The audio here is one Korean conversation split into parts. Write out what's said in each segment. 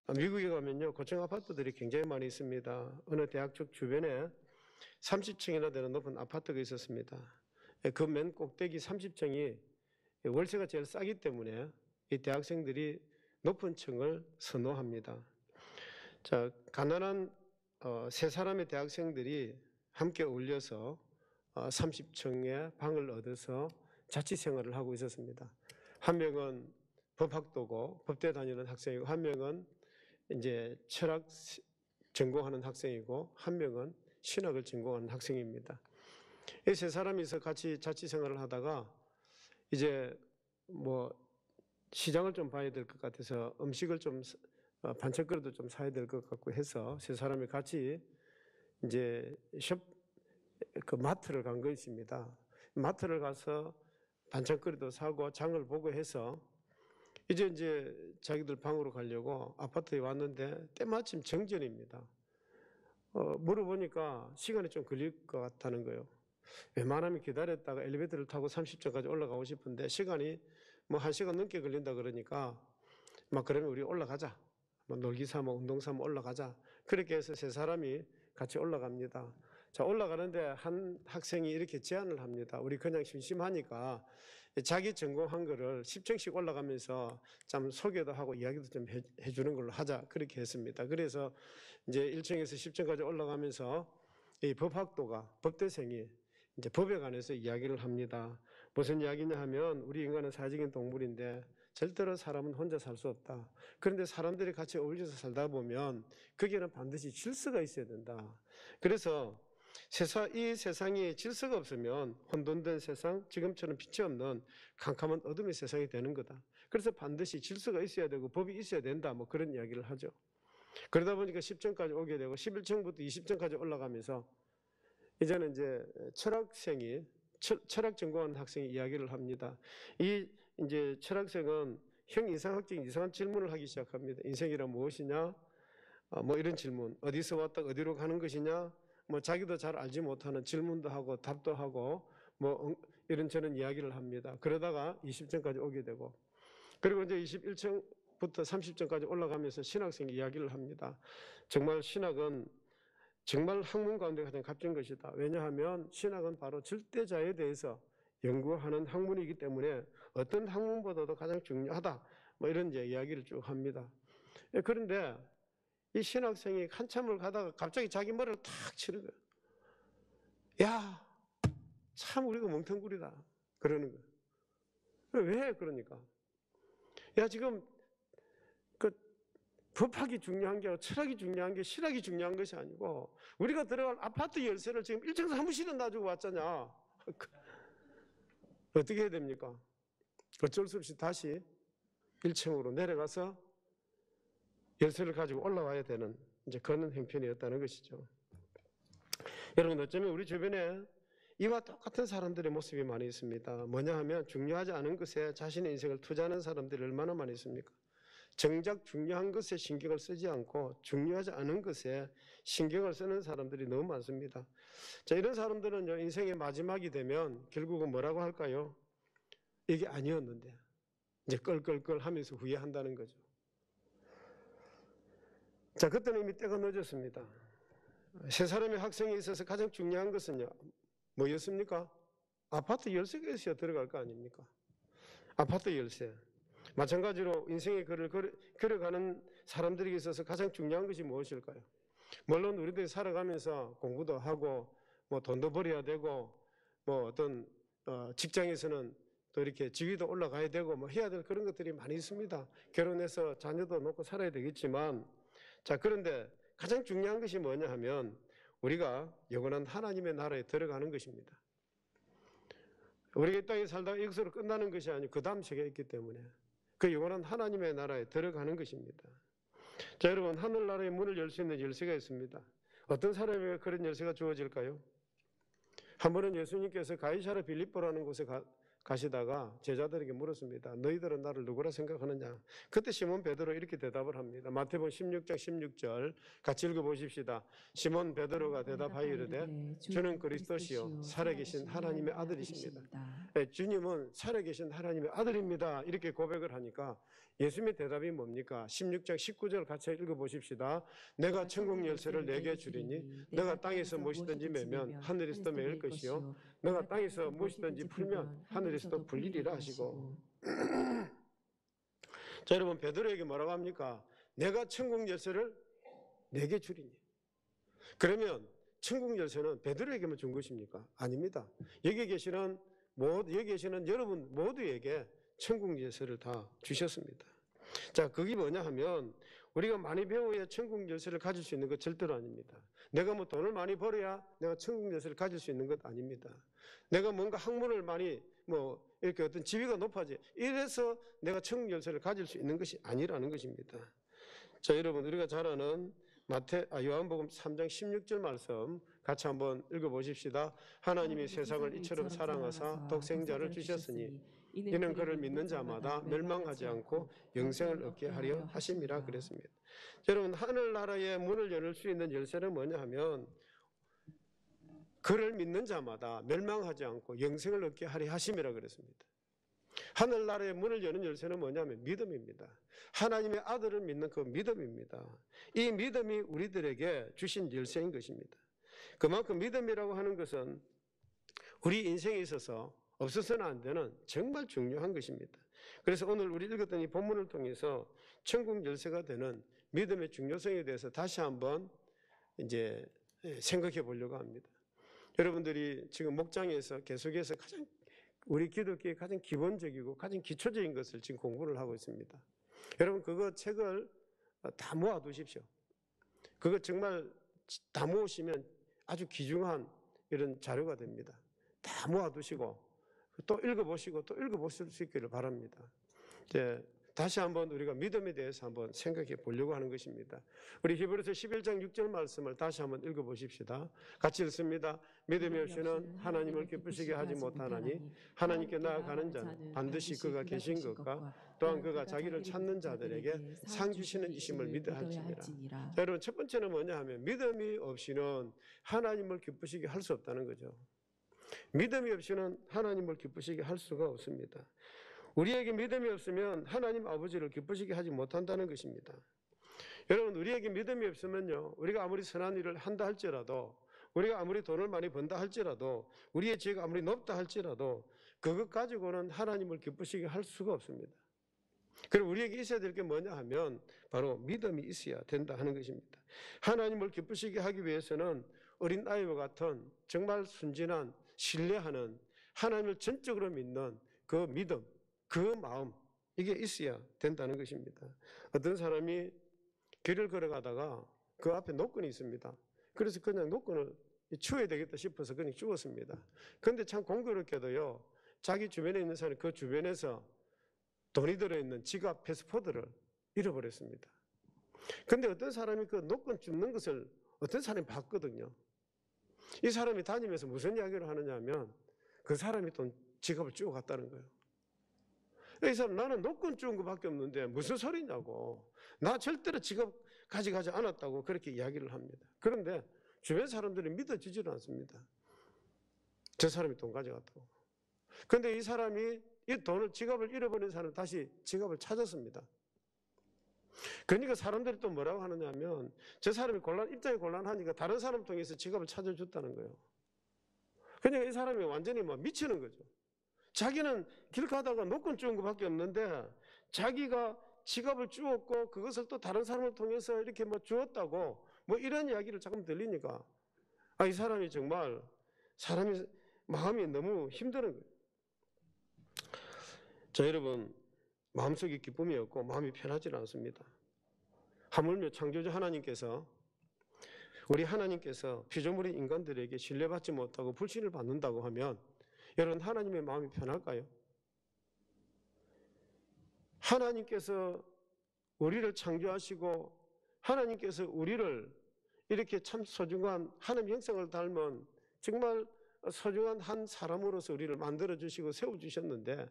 미국에 가면요, 고층 아파트들이 굉장히 많이 있습니다. 어느 대학 쪽 주변에 30층이나 되는 높은 아파트가 있었습니다. 그 맨 꼭대기 30층이 월세가 제일 싸기 때문에 이 대학생들이 높은 층을 선호합니다. 자, 가난한 세 사람의 대학생들이 함께 어울려서 30층의 방을 얻어서 자취 생활을 하고 있었습니다. 한 명은 법학도고 법대 다니는 학생이고, 한 명은 이제 철학 전공하는 학생이고, 한 명은 신학을 전공하는 학생입니다. 이 세 사람이서 같이 자취 생활을 하다가 이제 뭐 시장을 좀 봐야 될 것 같아서 음식을 좀 반찬거리도 좀 사야 될 것 같고 해서 세 사람이 같이 이제 그 마트를 간 것입니다. 마트를 가서 반찬거리도 사고 장을 보고 해서 이제 자기들 방으로 가려고 아파트에 왔는데 때마침 정전입니다. 물어보니까 시간이 좀 걸릴 것 같다는 거예요. 웬만하면 기다렸다가 엘리베이터를 타고 30층까지 올라가고 싶은데 시간이 뭐 1시간 넘게 걸린다 그러니까 막 그러면 우리 올라가자. 뭐 놀기 삼아 운동 삼아 올라가자. 그렇게 해서 세 사람이 같이 올라갑니다. 자, 올라가는데 한 학생이 이렇게 제안을 합니다. 우리 그냥 심심하니까 자기 전공한 거를 10층씩 올라가면서 좀 소개도 하고 이야기도 좀 해주는 걸로 하자. 그렇게 했습니다. 그래서 이제 1층에서 10층까지 올라가면서 이 법학도가 법대생이 이제 법에 관해서 이야기를 합니다. 무슨 이야기냐 하면 우리 인간은 사회적인 동물인데 절대로 사람은 혼자 살 수 없다. 그런데 사람들이 같이 어울려서 살다 보면 거기에는 반드시 질서가 있어야 된다. 그래서 이 세상에 질서가 없으면 혼돈된 세상, 지금처럼 빛이 없는 캄캄한 어둠의 세상이 되는 거다. 그래서 반드시 질서가 있어야 되고 법이 있어야 된다. 뭐 그런 이야기를 하죠. 그러다 보니까 10층까지 오게 되고 11층부터 20층까지 올라가면서 이제는 이제 철학 전공하는 학생이 이야기를 합니다. 이 이제 철학생은 형 이상학적인 이상한 질문을 하기 시작합니다. 인생이란 무엇이냐? 뭐 이런 질문. 어디서 왔다 어디로 가는 것이냐? 뭐 자기도 잘 알지 못하는 질문도 하고 답도 하고 뭐 이런저런 이야기를 합니다. 그러다가 20층까지 오게 되고, 그리고 이제 21층부터 30층까지 올라가면서 신학생이 이야기를 합니다. 정말 신학은 정말 학문 가운데 가장 값진 것이다. 왜냐하면 신학은 바로 절대자에 대해서 연구하는 학문이기 때문에 어떤 학문보다도 가장 중요하다. 뭐 이런 이제 이야기를 쭉 합니다. 그런데 이 신학생이 한참을 가다가 갑자기 자기 머리를 탁 치는 거예요. 야, 참 우리가 멍텅구리다. 그러는 거예요. 왜 그러니까? 야, 지금 그 법학이 중요한 게 아니고 철학이 중요한 게 신학이 중요한 것이 아니고 우리가 들어갈 아파트 열쇠를 지금 1층 사무실에 놔주고 왔잖아. 어떻게 해야 됩니까? 어쩔 수 없이 다시 1층으로 내려가서 열쇠를 가지고 올라와야 되는 이제 그런 형편이었다는 것이죠. 여러분, 어쩌면 우리 주변에 이와 똑같은 사람들의 모습이 많이 있습니다. 뭐냐 하면 중요하지 않은 것에 자신의 인생을 투자하는 사람들이 얼마나 많이 있습니까? 정작 중요한 것에 신경을 쓰지 않고 중요하지 않은 것에 신경을 쓰는 사람들이 너무 많습니다. 자, 이런 사람들은 인생의 마지막이 되면 결국은 뭐라고 할까요? 이게 아니었는데 이제 껄껄껄 하면서 후회한다는 거죠. 자, 그때는 이미 때가 늦었습니다. 세 사람의 학생에 있어서 가장 중요한 것은요, 뭐였습니까? 아파트 열쇠가 있어야 들어갈 거 아닙니까? 아파트 열쇠. 마찬가지로 인생의 길을 걸어가는 사람들에게 있어서 가장 중요한 것이 무엇일까요? 물론 우리들이 살아가면서 공부도 하고 뭐 돈도 벌어야 되고 뭐 어떤 직장에서는 또 이렇게 지위도 올라가야 되고 뭐 해야 될 그런 것들이 많이 있습니다. 결혼해서 자녀도 놓고 살아야 되겠지만, 자, 그런데 가장 중요한 것이 뭐냐 하면 우리가 영원한 하나님의 나라에 들어가는 것입니다. 우리가 이 땅에 살다가 여기서로 끝나는 것이 아니고 그 다음 세계가 있기 때문에 그 영원한 하나님의 나라에 들어가는 것입니다. 자, 여러분, 하늘나라의 문을 열 수 있는 열쇠가 있습니다. 어떤 사람에게 그런 열쇠가 주어질까요? 한 번은 예수님께서 가이사랴 빌립보라는 곳에 가시다가 제자들에게 물었습니다. 너희들은 나를 누구라 생각하느냐? 그때 시몬 베드로 이렇게 대답을 합니다. 마태복음 16장 16절 같이 읽어보십시다. 시몬 베드로가 대답하여 이르되 주는 그리스도시요 살아계신 하나님의 아들이십니다. 네, 주님은 살아계신 하나님의 아들입니다. 이렇게 고백을 하니까 예수님의 대답이 뭡니까? 16장 19절 같이 읽어보십시다. 내가 천국 열쇠를 내게 주리니 너가 땅에서 무엇이든지 매면 하늘에서도 매일 것이요 너가 땅에서 무엇이든지 풀면 하늘에서도 풀리리라 하시고. 자, 여러분, 베드로에게 뭐라고 합니까? 내가 천국 열쇠를 내게 주리니. 그러면 천국 열쇠는 베드로에게만 준 것입니까? 아닙니다. 여기 계시는 여러분 모두에게 천국 열쇠를 다 주셨습니다. 자, 그게 뭐냐 하면 우리가 많이 배워야 천국 열쇠를 가질 수 있는 것 절대로 아닙니다. 내가 뭐 돈을 많이 벌어야 내가 천국 열쇠를 가질 수 있는 것 아닙니다. 내가 뭔가 학문을 많이 뭐 이렇게 어떤 지위가 높아지 이래서 내가 천국 열쇠를 가질 수 있는 것이 아니라는 것입니다. 자, 여러분, 우리가 잘 아는 요한복음 3장 16절 말씀 같이 한번 읽어보십시다. 하나님이 세상을 이처럼 사랑하사 독생자를 주셨으니 이는 그를 믿는 자마다 멸망하지 않고 영생을 얻게 하려 하심이라 그랬습니다. 여러분, 하늘나라의 문을 열 수 있는 열쇠는 뭐냐 하면 그를 믿는 자마다 멸망하지 않고 영생을 얻게 하려 하심이라 그랬습니다. 하늘나라의 문을 여는 열쇠는 뭐냐면 믿음입니다. 하나님의 아들을 믿는 그 믿음입니다. 이 믿음이 우리들에게 주신 열쇠인 것입니다. 그만큼 믿음이라고 하는 것은 우리 인생에 있어서 없어서는 안 되는 정말 중요한 것입니다. 그래서 오늘 우리 읽었던 이 본문을 통해서 천국 열쇠가 되는 믿음의 중요성에 대해서 다시 한번 이제 생각해 보려고 합니다. 여러분들이 지금 목장에서 계속해서 우리 기독교의 가장 기본적이고 가장 기초적인 것을 지금 공부를 하고 있습니다. 여러분, 그거 책을 다 모아두십시오. 그거 정말 다 모으시면 아주 귀중한 이런 자료가 됩니다. 다 모아두시고 또 읽어보시고 또 읽어보실 수 있기를 바랍니다. 이제 다시 한번 우리가 믿음에 대해서 한번 생각해 보려고 하는 것입니다. 우리 히브리서 11장 6절 말씀을 다시 한번 읽어보십시다. 같이 읽습니다. 믿음이 없이는 하나님을 기쁘시게 하지 못하나니 하나님께 나아가는 자는 반드시 그가 계신 것과 또한 그가 자기를 찾는 자들에게 상 주시는 이심을 믿어야 할지니라. 자, 여러분, 첫 번째는 뭐냐 하면 믿음이 없이는 하나님을 기쁘시게 할 수 없다는 거죠. 믿음이 없이는 하나님을 기쁘시게 할 수가 없습니다. 우리에게 믿음이 없으면 하나님 아버지를 기쁘시게 하지 못한다는 것입니다. 여러분, 우리에게 믿음이 없으면요, 우리가 아무리 선한 일을 한다 할지라도, 우리가 아무리 돈을 많이 번다 할지라도, 우리의 지혜가 아무리 높다 할지라도 그것 가지고는 하나님을 기쁘시게 할 수가 없습니다. 그리고 우리에게 있어야 될 게 뭐냐 하면 바로 믿음이 있어야 된다 하는 것입니다. 하나님을 기쁘시게 하기 위해서는 어린아이와 같은 정말 순진한 신뢰하는 하나님을 전적으로 믿는 그 믿음, 그 마음, 이게 있어야 된다는 것입니다. 어떤 사람이 길을 걸어가다가 그 앞에 노건이 있습니다. 그래서 그냥 노건을 치워야 되겠다 싶어서 그냥 치웠습니다. 그런데 참 공교롭게도요, 자기 주변에 있는 사람이 그 주변에서 돈이 들어있는 지갑, 패스포드를 잃어버렸습니다. 그런데 어떤 사람이 그 노건 줍는 것을 어떤 사람이 봤거든요. 이 사람이 다니면서 무슨 이야기를 하느냐 하면 그 사람이 돈 지갑을 쥐고 갔다는 거예요. 이 사람, 나는 노건 준 것밖에 없는데 무슨 소리냐고, 나 절대로 지갑 가져가지 않았다고 그렇게 이야기를 합니다. 그런데 주변 사람들이 믿어지지는 않습니다. 저 사람이 돈 가져갔다고. 그런데 이 사람이 이 돈을, 지갑을 잃어버린 사람은 다시 지갑을 찾았습니다. 그러니까 사람들이 또 뭐라고 하느냐 하면 저 사람이 입장이 곤란하니까 다른 사람 통해서 지갑을 찾아줬다는 거예요. 그러니까 이 사람이 완전히 막 미치는 거죠. 자기는 길 가다가 노건 주운 것밖에 없는데 자기가 지갑을 주었고 그것을 또 다른 사람을 통해서 이렇게 뭐 주었다고 뭐 이런 이야기를 자꾸 들리니까 이 사람이 정말 사람이 마음이 너무 힘드는 거예요. 자, 여러분, 마음속에 기쁨이 없고 마음이 편하지 않습니다. 하물며 창조주 하나님께서, 우리 하나님께서 피조물인 인간들에게 신뢰받지 못하고 불신을 받는다고 하면 여러분, 하나님의 마음이 편할까요? 하나님께서 우리를 창조하시고 하나님께서 우리를 이렇게 참 소중한 하나님 형상을 닮은 정말 소중한 한 사람으로서 우리를 만들어주시고 세워주셨는데,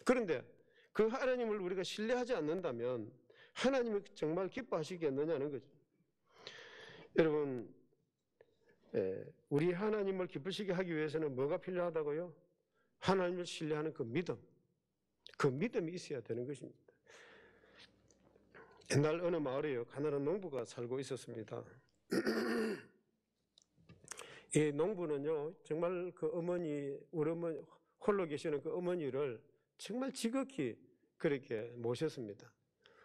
그런데 그 하나님을 우리가 신뢰하지 않는다면 하나님이 정말 기뻐하시겠느냐는 거죠. 여러분, 우리 하나님을 기쁘시게 하기 위해서는 뭐가 필요하다고요? 하나님을 신뢰하는 그 믿음, 그 믿음이 있어야 되는 것입니다. 옛날 어느 마을에요, 가난한 농부가 살고 있었습니다. 이 농부는요, 정말 그 어머니, 우리 어머니, 홀로 계시는 그 어머니를 정말 지극히 그렇게 모셨습니다.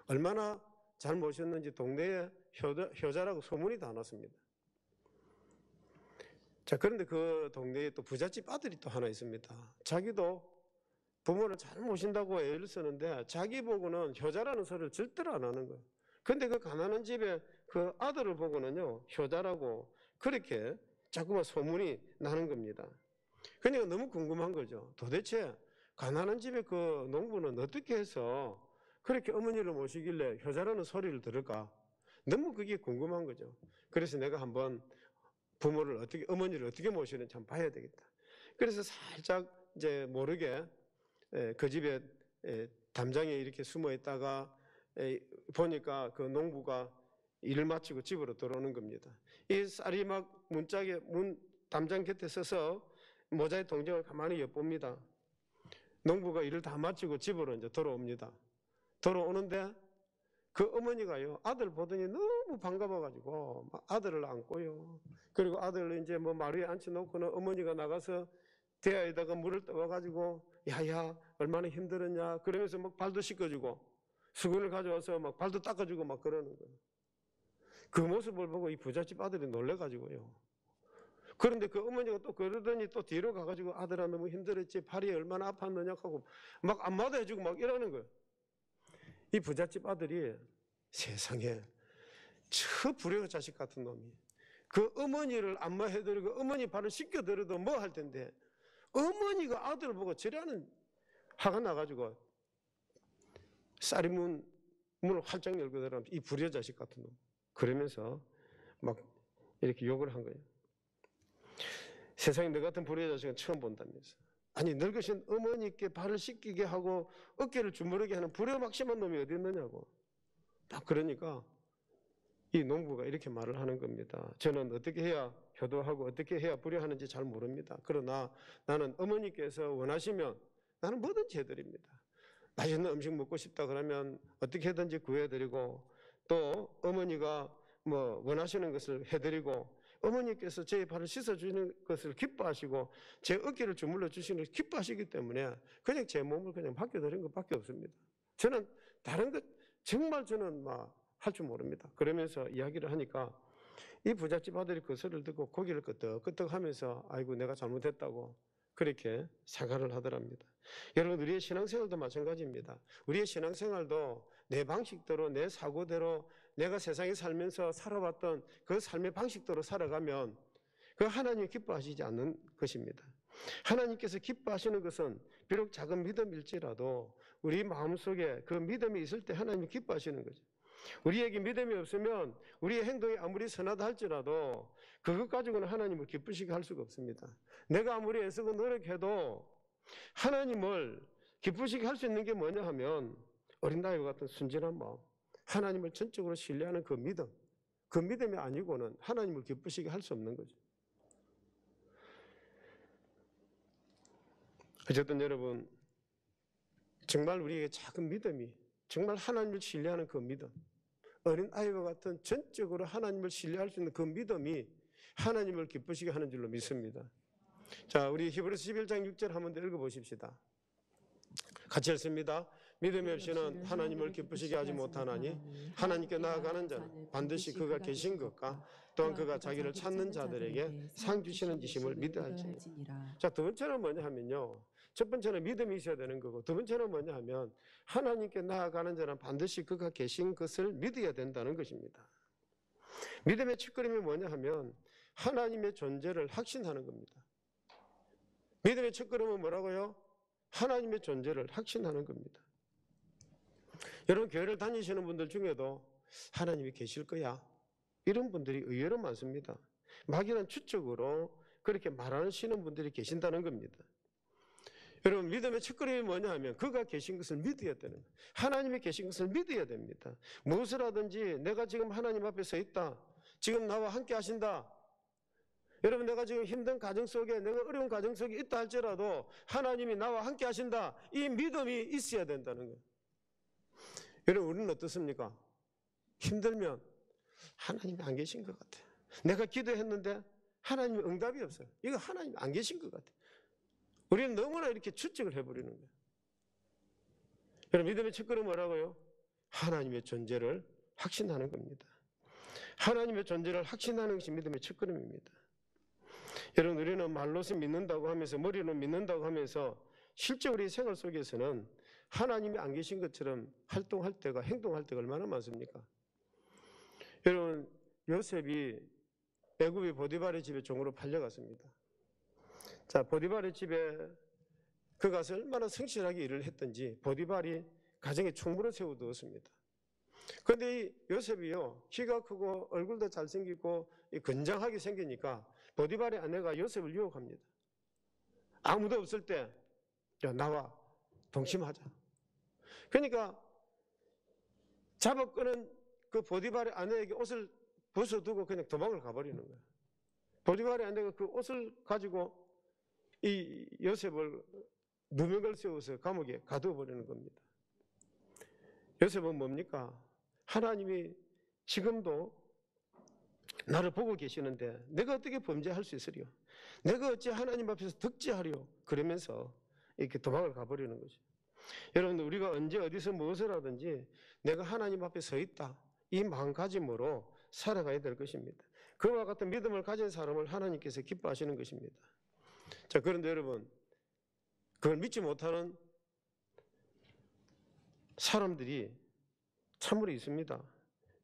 얼마나 잘 모셨는지 동네에 효자라고 소문이 다 났습니다. 자, 그런데 그 동네에 또 부잣집 아들이 또 하나 있습니다. 자기도 부모를 잘 모신다고 애를 쓰는데 자기 보고는 효자라는 소리를 절대로 안 하는 거예요. 근데 그 가난한 집에 그 아들을 보고는요, 효자라고 그렇게 자꾸만 소문이 나는 겁니다. 그러니까 너무 궁금한 거죠. 도대체 가난한 집에 그 농부는 어떻게 해서 그렇게 어머니를 모시길래 효자라는 소리를 들을까? 너무 그게 궁금한 거죠. 그래서 내가 한번 부모를 어떻게, 어머니를 어떻게 모시는지 한번 봐야 되겠다. 그래서 살짝 이제 모르게 그 집에 담장에 이렇게 숨어 있다가 보니까 그 농부가 일을 마치고 집으로 들어오는 겁니다. 이 쌀이 막 문짝에 담장 곁에 서서 모자의 동정을 가만히 엿봅니다. 농부가 일을 다 마치고 집으로 이제 돌아옵니다. 돌아오는데 그 어머니가요, 아들 보더니 너무 반가워가지고 아들을 안고요. 그리고 아들을 이제 뭐 마루에 앉혀놓고는 어머니가 나가서 대야에다가 물을 떠와가지고 야야 얼마나 힘들었냐 그러면서 막 발도 씻겨주고 수건을 가져와서 막 발도 닦아주고 막 그러는 거예요. 그 모습을 보고 이 부잣집 아들이 놀래가지고요. 그런데 그 어머니가 또 그러더니 또 뒤로 가가지고 아들아 너무 힘들었지, 발이 얼마나 아팠느냐 하고 막 안마도 해주고 막 이러는 거예요. 이 부잣집 아들이 세상에 저 불효의 자식 같은 놈이 그 어머니를 안마해드리고 어머니 발을 씻겨드려도 뭐 할 텐데 어머니가 아들을 보고 저라는 화가 나가지고 쌀이 문을 활짝 열고 들어가면 이 불효의 자식 같은 놈 그러면서 막 이렇게 욕을 한 거예요. 세상에 너 같은 불효의 자식은 처음 본다면서. 아니 늙으신 어머니께 발을 씻기게 하고 어깨를 주무르게 하는 불효막심한 놈이 어디 있느냐고. 딱 그러니까 이 농부가 이렇게 말을 하는 겁니다. 저는 어떻게 해야 효도하고 어떻게 해야 불효하는지 잘 모릅니다. 그러나 나는 어머니께서 원하시면 나는 뭐든지 해드립니다. 맛있는 음식 먹고 싶다 그러면 어떻게든지 구해드리고 또 어머니가 뭐 원하시는 것을 해드리고 어머니께서 제 발을 씻어주는 것을 기뻐하시고 제 어깨를 주물러 주시는 것을 기뻐하시기 때문에 그냥 제 몸을 그냥 맡겨드린 것밖에 없습니다. 저는 다른 것 정말 저는 막 할 줄 모릅니다. 그러면서 이야기를 하니까 이 부잣집 아들이 그 소리를 듣고 고개를 끄덕끄덕 하면서 아이고 내가 잘못했다고 그렇게 사과를 하더랍니다. 여러분 우리의 신앙생활도 마찬가지입니다. 우리의 신앙생활도 내 방식대로 내 사고대로 내가 세상에 살면서 살아왔던 그 삶의 방식대로 살아가면 그 하나님이 기뻐하시지 않는 것입니다. 하나님께서 기뻐하시는 것은 비록 작은 믿음일지라도 우리 마음속에 그 믿음이 있을 때 하나님이 기뻐하시는 거죠. 우리에게 믿음이 없으면 우리의 행동이 아무리 선하다 할지라도 그것 가지고는 하나님을 기쁘시게 할 수가 없습니다. 내가 아무리 애쓰고 노력해도 하나님을 기쁘시게 할 수 있는 게 뭐냐 하면 어린 아이와 같은 순진한 마음, 하나님을 전적으로 신뢰하는 그 믿음, 그 믿음이 아니고는 하나님을 기쁘시게 할 수 없는 거죠. 어쨌든 여러분 정말 우리에게 작은 믿음이 정말 하나님을 신뢰하는 그 믿음, 어린 아이와 같은 전적으로 하나님을 신뢰할 수 있는 그 믿음이 하나님을 기쁘시게 하는 줄로 믿습니다. 자, 우리 히브리서 11장 6절 한번 더 읽어보십시다. 같이 읽습니다. 믿음이 없이는 하나님을 기쁘시게 하지 못하나니 하나님께 나아가는 자는 반드시 그가 계신 것과 또한 그가 자기를 찾는 자들에게 상 주시는 이심을 믿어야 할지니라. 자, 두 번째는 뭐냐 하면요, 첫 번째는 믿음이 있어야 되는 거고 두 번째는 뭐냐 하면 하나님께 나아가는 자는 반드시 그가 계신 것을 믿어야 된다는 것입니다. 믿음의 첫걸음이 뭐냐 하면 하나님의 존재를 확신하는 겁니다. 믿음의 첫걸음은 뭐라고요? 하나님의 존재를 확신하는 겁니다. 여러분 교회를 다니시는 분들 중에도 하나님이 계실 거야 이런 분들이 의외로 많습니다. 막연한 추측으로 그렇게 말하시는 분들이 계신다는 겁니다. 여러분 믿음의 첫걸음이 뭐냐 하면 그가 계신 것을 믿어야 되는 거예요. 하나님이 계신 것을 믿어야 됩니다. 무엇을 하든지 내가 지금 하나님 앞에 서 있다, 지금 나와 함께 하신다, 여러분 내가 지금 힘든 가정 속에 내가 어려운 가정 속에 있다 할지라도 하나님이 나와 함께 하신다, 이 믿음이 있어야 된다는 거예요. 여러분 우리는 어떻습니까? 힘들면 하나님이 안 계신 것 같아. 내가 기도했는데 하나님의 응답이 없어요. 이거 하나님이 안 계신 것 같아. 우리는 너무나 이렇게 추측을 해버리는 거예요. 여러분, 믿음의 첫걸음 뭐라고요? 하나님의 존재를 확신하는 겁니다. 하나님의 존재를 확신하는 것이 믿음의 첫걸음입니다. 여러분, 우리는 말로서 믿는다고 하면서, 머리로 믿는다고 하면서 실제 우리 생활 속에서는 하나님이 안 계신 것처럼 활동할 때가, 행동할 때가 얼마나 많습니까? 여러분, 요셉이 애굽의 보디발의 집에 종으로 팔려갔습니다. 자, 보디발의 집에 그 가서 얼마나 성실하게 일을 했던지 보디발이 가정에 총무를 세워두었습니다. 그런데 이 요셉이요, 키가 크고 얼굴도 잘생기고 건장하게 생기니까 보디발의 아내가 요셉을 유혹합니다. 아무도 없을 때, 야, 나와 동침하자. 그러니까 잡아끄는 그 보디발의 아내에게 옷을 벗어두고 그냥 도망을 가버리는 거예요. 보디발의 아내가 그 옷을 가지고 이 요셉을 누명을 세워서 감옥에 가두어버리는 겁니다. 요셉은 뭡니까? 하나님이 지금도 나를 보고 계시는데 내가 어떻게 범죄할 수 있으리요? 내가 어찌 하나님 앞에서 득죄하리요? 그러면서 이렇게 도망을 가버리는 거죠. 여러분들, 우리가 언제 어디서 무엇을 하든지 내가 하나님 앞에 서 있다, 이 마음가짐으로 살아가야 될 것입니다. 그와 같은 믿음을 가진 사람을 하나님께서 기뻐하시는 것입니다. 자, 그런데 여러분, 그걸 믿지 못하는 사람들이 참으로 있습니다.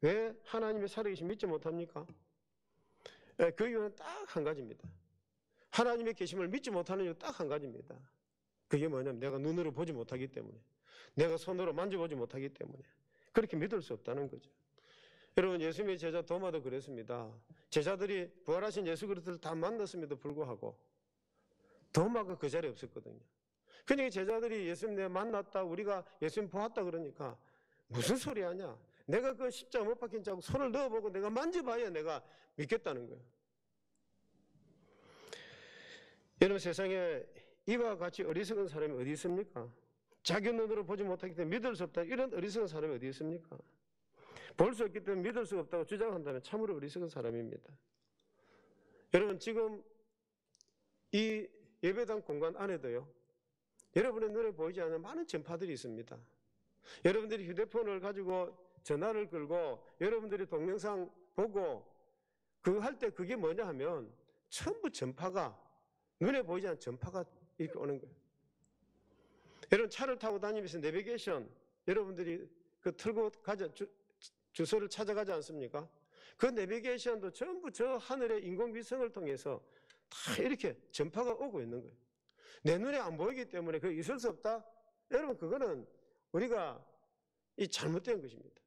왜 하나님의 살아계심 믿지 못합니까? 그 이유는 딱 한 가지입니다. 하나님의 계심을 믿지 못하는 이유 딱 한 가지입니다. 그게 뭐냐면 내가 눈으로 보지 못하기 때문에, 내가 손으로 만져보지 못하기 때문에 그렇게 믿을 수 없다는 거죠. 여러분, 예수님의 제자 도마도 그랬습니다. 제자들이 부활하신 예수 그리스도를 다 만났음에도 불구하고 도마가 그 자리에 없었거든요. 그러니까 제자들이 예수님 내가 만났다, 우리가 예수님 보았다 그러니까 무슨 소리 하냐? 내가 그 십자가 못 박힌 자국 손을 넣어보고 내가 만져봐야 내가 믿겠다는 거예요. 여러분, 세상에 이와 같이 어리석은 사람이 어디 있습니까? 자기 눈으로 보지 못하기 때문에 믿을 수 없다, 이런 어리석은 사람이 어디 있습니까? 볼 수 없기 때문에 믿을 수 없다고 주장한다면 참으로 어리석은 사람입니다. 여러분, 지금 이 예배당 공간 안에도요, 여러분의 눈에 보이지 않는 많은 전파들이 있습니다. 여러분들이 휴대폰을 가지고 전화를 걸고 여러분들이 동영상 보고 그거 할 때 그게 뭐냐 하면 전부 전파가, 눈에 보이지 않는 전파가 이렇게 오는 거예요. 여러분, 차를 타고 다니면서 내비게이션 여러분들이 그 틀고 가자, 주소를 찾아가지 않습니까? 그 내비게이션도 전부 저 하늘의 인공위성을 통해서 다 이렇게 전파가 오고 있는 거예요. 내 눈에 안 보이기 때문에 그게 있을 수 없다? 여러분, 그거는 우리가 이 잘못된 것입니다.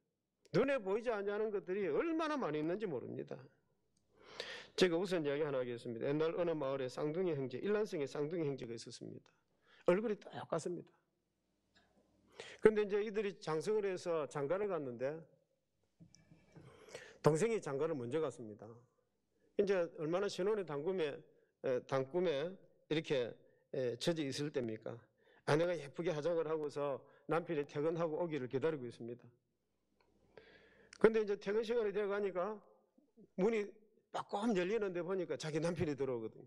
눈에 보이지 않는 것들이 얼마나 많이 있는지 모릅니다. 제가 우선 이야기 하나 하겠습니다. 옛날 어느 마을에 쌍둥이 형제, 일란성에 쌍둥이 형제가 있었습니다. 얼굴이 똑같습니다. 그런데 이제 이들이 장성을 해서 장가를 갔는데 동생이 장가를 먼저 갔습니다. 이제 얼마나 신혼의 단꿈에 이렇게 처져 있을 때입니까? 아내가 예쁘게 화장을 하고서 남편이 퇴근하고 오기를 기다리고 있습니다. 그런데 이제 퇴근 시간이 되어 가니까 문이 빠꼼 열리는데 보니까 자기 남편이 들어오거든요.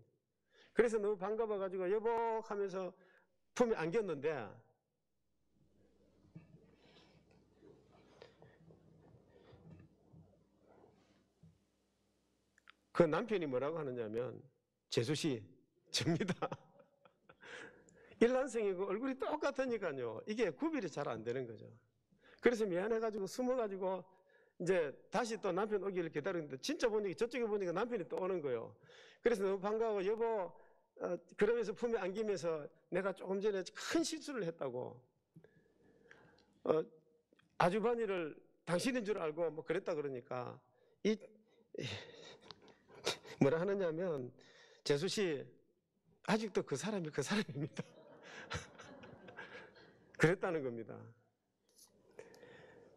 그래서 너무 반가워가지고 여보 하면서 품에 안겼는데 그 남편이 뭐라고 하느냐면, 재수씨, 접니다. 일란성이고 얼굴이 똑같으니까요, 이게 구별이 잘 안 되는 거죠. 그래서 미안해가지고 숨어가지고 이제 다시 또 남편 오기를 기다리는데 진짜 보니까 저쪽에 보니까 남편이 또 오는 거예요. 그래서 너무 반가워, 여보, 그러면서 품에 안기면서 내가 조금 전에 큰 실수를 했다고, 아주바니를 당신인 줄 알고 뭐 그랬다 그러니까 뭐라 하느냐면, 재수씨, 아직도 그 사람이 그 사람입니다. 그랬다는 겁니다.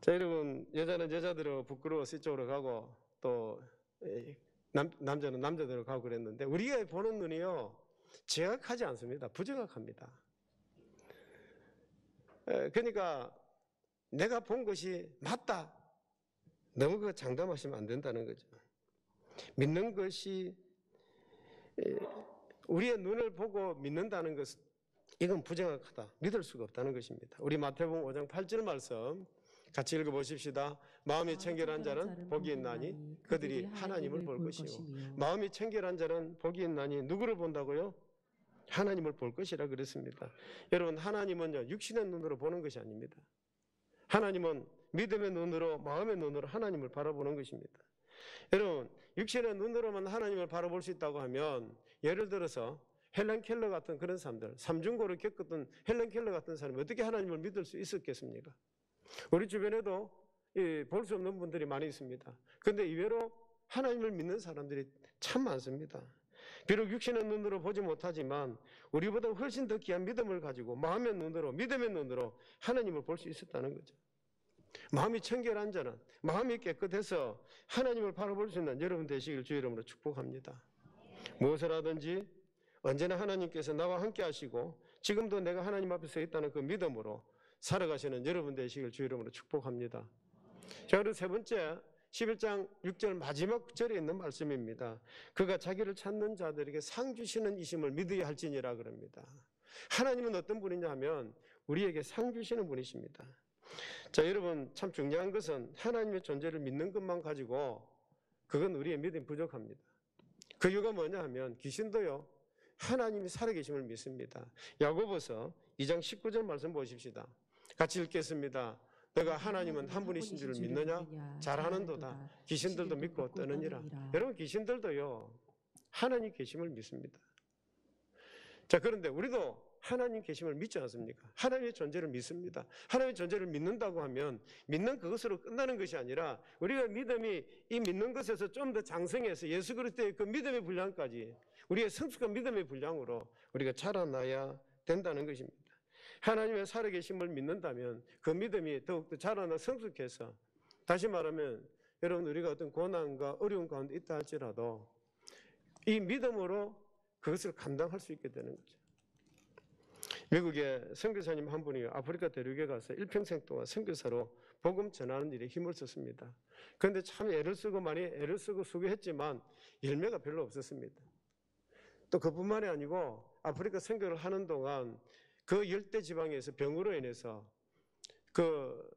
자, 여러분, 여자는 여자대로 부끄러워서 이쪽으로 가고 또 남자는 남자대로 가고 그랬는데 우리가 보는 눈이요, 정확하지 않습니다. 부정확합니다. 그러니까 내가 본 것이 맞다, 너무 그 장담하시면 안 된다는 거죠. 믿는 것이 우리의 눈을 보고 믿는다는 것은 이건 부정확하다. 믿을 수가 없다는 것입니다. 우리 마태복음 5장 8절 말씀 같이 읽어보십시다. 마음이 청결한 자는 복이 있나니 그들이 하나님을 볼 것이요. 마음이 청결한 자는 복이 있나니 누구를 본다고요? 하나님을 볼 것이라 그랬습니다. 여러분, 하나님은요, 육신의 눈으로 보는 것이 아닙니다. 하나님은 믿음의 눈으로, 마음의 눈으로 하나님을 바라보는 것입니다. 여러분, 육신의 눈으로만 하나님을 바라볼 수 있다고 하면, 예를 들어서 헬렌 켈러 같은 그런 사람들, 삼중고를 겪었던 헬렌 켈러 같은 사람이 어떻게 하나님을 믿을 수 있었겠습니까? 우리 주변에도 볼 수 없는 분들이 많이 있습니다. 그런데 의외로 하나님을 믿는 사람들이 참 많습니다. 비록 육신의 눈으로 보지 못하지만 우리보다 훨씬 더 귀한 믿음을 가지고 마음의 눈으로, 믿음의 눈으로 하나님을 볼 수 있었다는 거죠. 마음이 청결한 자는, 마음이 깨끗해서 하나님을 바라볼 수 있는 여러분 되시길 주의 이름으로 축복합니다. 무엇을 하든지 언제나 하나님께서 나와 함께 하시고 지금도 내가 하나님 앞에 서 있다는 그 믿음으로 살아가시는 여러분 되시길 주의 이름으로 축복합니다. 자, 그리고 세 번째, 11장 6절 마지막 절에 있는 말씀입니다. 그가 자기를 찾는 자들에게 상 주시는 이심을 믿어야 할지니라 그럽니다. 하나님은 어떤 분이냐 하면 우리에게 상 주시는 분이십니다. 자, 여러분, 참 중요한 것은 하나님의 존재를 믿는 것만 가지고 그건 우리의 믿음이 부족합니다. 그 이유가 뭐냐 하면 귀신도요, 하나님이 살아계심을 믿습니다. 야고보서 2장 19절 말씀 보십시다. 같이 읽겠습니다. 너가 하나님은 한 분이신 줄 믿느냐? 잘하는도다. 귀신들도 믿고 떠느니라. 여러분, 귀신들도요, 하나님 계심을 믿습니다. 자, 그런데 우리도 하나님 계심을 믿지 않습니까? 하나님의 존재를 믿습니다. 하나님의 존재를 믿는다고 하면 믿는 그것으로 끝나는 것이 아니라 우리가 믿음이 이 믿는 것에서 좀 더 장성해서 예수 그리스도의 그 믿음의 분량까지 우리의 성숙한 믿음의 분량으로 우리가 자라나야 된다는 것입니다. 하나님의 살아계심을 믿는다면 그 믿음이 더욱더 자라나 성숙해서, 다시 말하면 여러분, 우리가 어떤 고난과 어려운 가운데 있다 할지라도 이 믿음으로 그것을 감당할 수 있게 되는 거죠. 미국의 선교사님 한 분이 아프리카 대륙에 가서 일평생 동안 선교사로 복음 전하는 일에 힘을 썼습니다. 그런데 참 애를 쓰고 수고했지만 열매가 별로 없었습니다. 또 그뿐만이 아니고 아프리카 선교를 하는 동안 그 열대 지방에서 병으로 인해서 그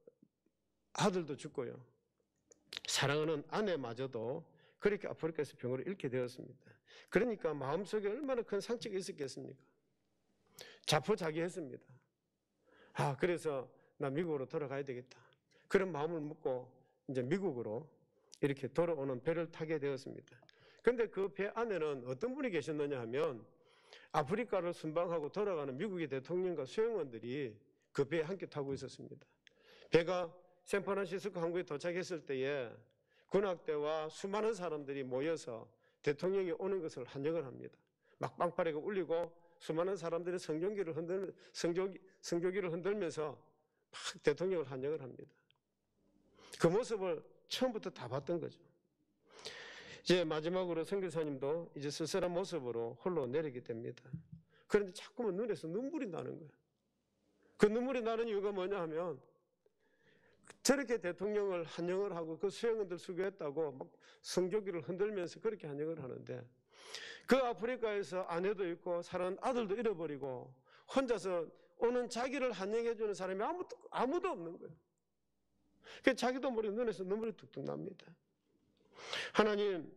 아들도 죽고요, 사랑하는 아내마저도 그렇게 아프리카에서 병으로 잃게 되었습니다. 그러니까 마음속에 얼마나 큰 상처가 있었겠습니까? 자포자기했습니다. 그래서 나 미국으로 돌아가야 되겠다. 그런 마음을 먹고 이제 미국으로 이렇게 돌아오는 배를 타게 되었습니다. 그런데 그 배 안에는 어떤 분이 계셨느냐 하면 아프리카를 순방하고 돌아가는 미국의 대통령과 수행원들이 그 배에 함께 타고 있었습니다. 배가 샌프란시스코 항구에 도착했을 때에 군악대와 수많은 사람들이 모여서 대통령이 오는 것을 환영을 합니다. 막 빵빠레가 울리고 수많은 사람들이 성조기를 흔들면서 막 대통령을 환영을 합니다. 그 모습을 처음부터 다 봤던 거죠. 이제 마지막으로 선교사님도 이제 쓸쓸한 모습으로 홀로 내리게 됩니다. 그런데 자꾸만 눈에서 눈물이 나는 거예요. 그 눈물이 나는 이유가 뭐냐 하면 저렇게 대통령을 환영을 하고 그 수행원들 수고했다고 막 성조기를 흔들면서 그렇게 환영을 하는데 그 아프리카에서 아내도 있고 사랑하는 아들도 잃어버리고 혼자서 오는 자기를 환영해주는 사람이 아무도 없는 거예요. 그래서 자기도 모르게 눈에서 눈물이 뚝뚝 납니다. 하나님,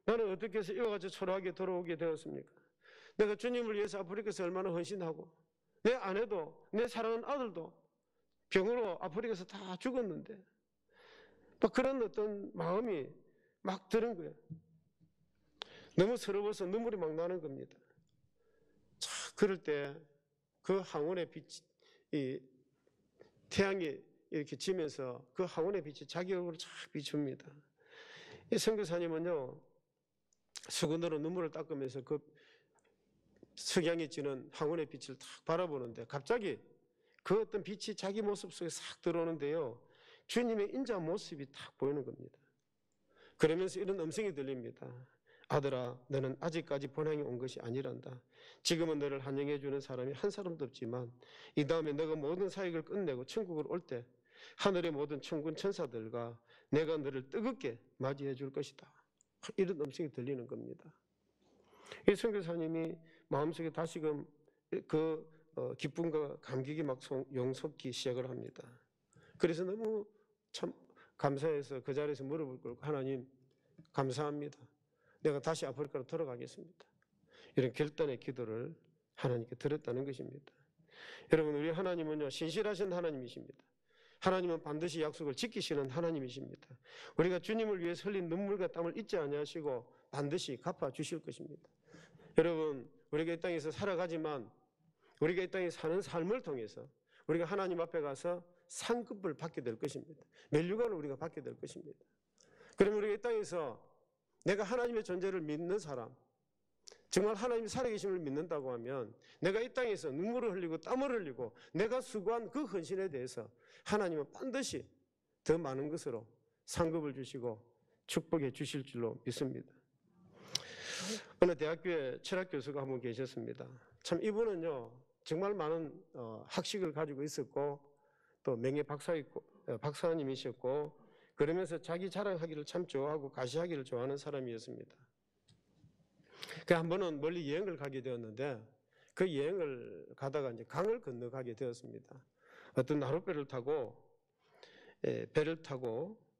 나는 어떻게 해서 이와 같이 초라하게 돌아오게 되었습니까? 내가 주님을 위해서 아프리카에서 얼마나 헌신하고 내 아내도 내 사랑하는 아들도 병으로 아프리카에서 다 죽었는데 막 그런 어떤 마음이 막 드는 거예요. 너무 서러워서 눈물이 막 나는 겁니다. 자, 그럴 때 그 항원의 빛이, 이 태양이 이렇게 지면서 그 항원의 빛이 자기 얼굴을 쫙 비춥니다. 이 선교사님은요, 수건으로 눈물을 닦으면서 그 석양이 지는 항원의 빛을 딱 바라보는데 갑자기 그 어떤 빛이 자기 모습 속에 싹 들어오는데요, 주님의 인자 모습이 딱 보이는 겁니다. 그러면서 이런 음성이 들립니다. 아들아, 너는 아직까지 본향이 온 것이 아니란다. 지금은 너를 환영해 주는 사람이 한 사람도 없지만 이 다음에 너가 모든 사역을 끝내고 천국으로 올 때 하늘의 모든 천군 천사들과 내가 너를 뜨겁게 맞이해 줄 것이다. 이런 음성이 들리는 겁니다. 이 선교사님이 마음속에 다시금 그 기쁨과 감격이 막 용솟기 시작을 합니다. 그래서 너무 참 감사해서 그 자리에서 무릎을 꿇고 하나님 감사합니다. 내가 다시 아프리카로 돌아가겠습니다. 이런 결단의 기도를 하나님께 드렸다는 것입니다. 여러분, 우리 하나님은요, 신실하신 하나님이십니다. 하나님은 반드시 약속을 지키시는 하나님이십니다. 우리가 주님을 위해서 흘린 눈물과 땀을 잊지 아니하시고 반드시 갚아주실 것입니다. 여러분, 우리가 이 땅에서 살아가지만 우리가 이 땅에 사는 삶을 통해서 우리가 하나님 앞에 가서 상급을 받게 될 것입니다. 면류관을 우리가 받게 될 것입니다. 그러면 우리가 이 땅에서 내가 하나님의 존재를 믿는 사람, 정말 하나님이 살아계심을 믿는다고 하면 내가 이 땅에서 눈물을 흘리고 땀을 흘리고 내가 수고한 그 헌신에 대해서 하나님은 반드시 더 많은 것으로 상급을 주시고 축복해 주실 줄로 믿습니다. 어느 대학교에 철학 교수가 한 분 계셨습니다. 참 이분은요, 정말 많은 학식을 가지고 있었고 또 명예 박사님이셨고 그러면서 자기 자랑하기를 참 좋아하고 가시하기를 좋아하는 사람이었습니다. 그 한 번은 멀리 여행을 가게 되었는데 그 여행을 가다가 이제 강을 건너가게 되었습니다. 어떤 나룻배를 타고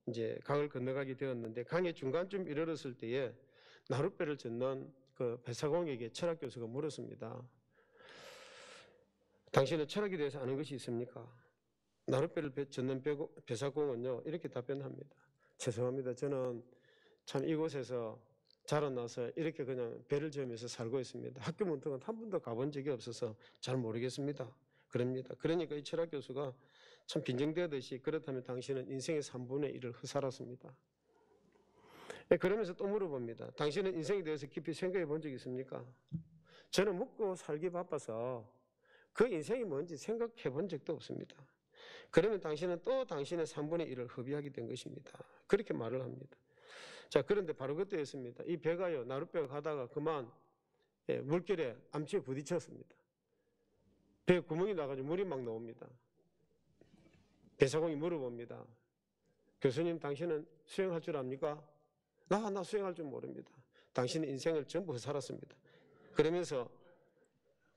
이제 강을 건너가게 되었는데 강의 중간쯤 이르렀을 때에 나룻배를 젓는 그 배사공에게 철학 교수가 물었습니다. 당신은 철학에 대해서 아는 것이 있습니까? 나룻배를 젓는 배사공은요, 이렇게 답변합니다. 죄송합니다. 저는 참 이곳에서 자라나서 이렇게 그냥 배를 저으면서 살고 있습니다. 학교 문턱은 한 번도 가본 적이 없어서 잘 모르겠습니다. 그럽니다. 그러니까 이 철학 교수가 참 빈정대듯이 그렇다면 당신은 인생의 3분의 1을 헛살았습니다. 그러면서 또 물어봅니다. 당신은 인생에 대해서 깊이 생각해 본 적이 있습니까? 저는 먹고 살기 바빠서 그 인생이 뭔지 생각해 본 적도 없습니다. 그러면 당신은 또 당신의 3분의 1을 허비하게 된 것입니다. 그렇게 말을 합니다. 자, 그런데 바로 그때였습니다. 이 배가요, 나룻배가 가다가 그만 물결에 암초에 부딪혔습니다. 배에 구멍이 나가지고 물이 막 나옵니다. 배사공이 물어봅니다. 교수님, 당신은 수영할 줄 압니까? 나 수영할 줄 모릅니다. 당신은 인생을 전부 살았습니다. 그러면서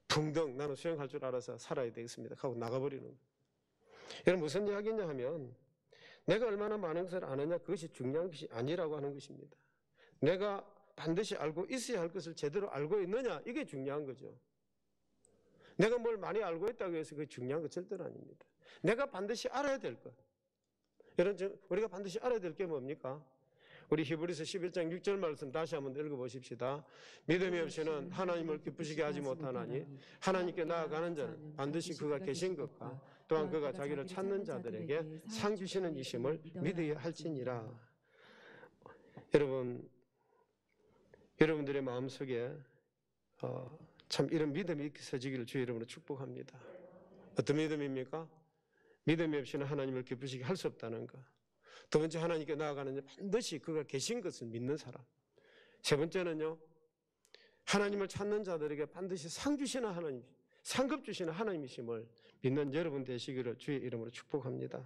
붕덩 나는 수영할 줄 알아서 살아야 되겠습니다 하고 나가버리는 거예요. 여러분, 무슨 이야기냐 하면 내가 얼마나 많은 것을 아느냐, 그것이 중요한 것이 아니라고 하는 것입니다. 내가 반드시 알고 있어야 할 것을 제대로 알고 있느냐, 이게 중요한 거죠. 내가 뭘 많이 알고 있다고 해서 그게 중요한 것 절대로 아닙니다. 내가 반드시 알아야 될 것. 여러분, 우리가 반드시 알아야 될 게 뭡니까? 우리 히브리서 11장 6절 말씀 다시 한번 읽어보십시다. 믿음이 없이는 하나님을 기쁘시게 하지 못하나니 하나님께 나아가는 자는 반드시 그가 계신 것과 또한 그가 자기를 찾는 자들에게 상 주시는 이심을 믿어야 할지니라. 여러분들의 마음속에 참 이런 믿음이 있어지기를 주의 이름으로 축복합니다. 어떤 믿음입니까? 믿음이 없이는 하나님을 기쁘시게 할 수 없다는 것. 두 번째, 하나님께 나아가는 자, 반드시 그가 계신 것을 믿는 사람. 세 번째는요, 하나님을 찾는 자들에게 반드시 상 주시는 하나님, 상급 주시는 하나님이심을 믿는 여러분 되시기를 주의 이름으로 축복합니다.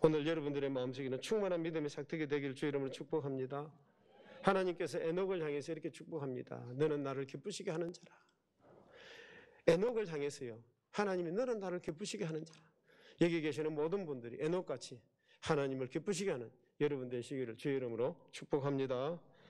오늘 여러분들의 마음속에는 충만한 믿음의 삭득이 되기를 주의 이름으로 축복합니다. 하나님께서 에녹을 향해서 이렇게 축복합니다. 너는 나를 기쁘시게 하는 자라. 에녹을 향해서요, 하나님이 너는 나를 기쁘시게 하는 자라. 여기 계시는 모든 분들이 에녹같이 하나님을 기쁘시게 하는 여러분 되시기를 주의 이름으로 축복합니다.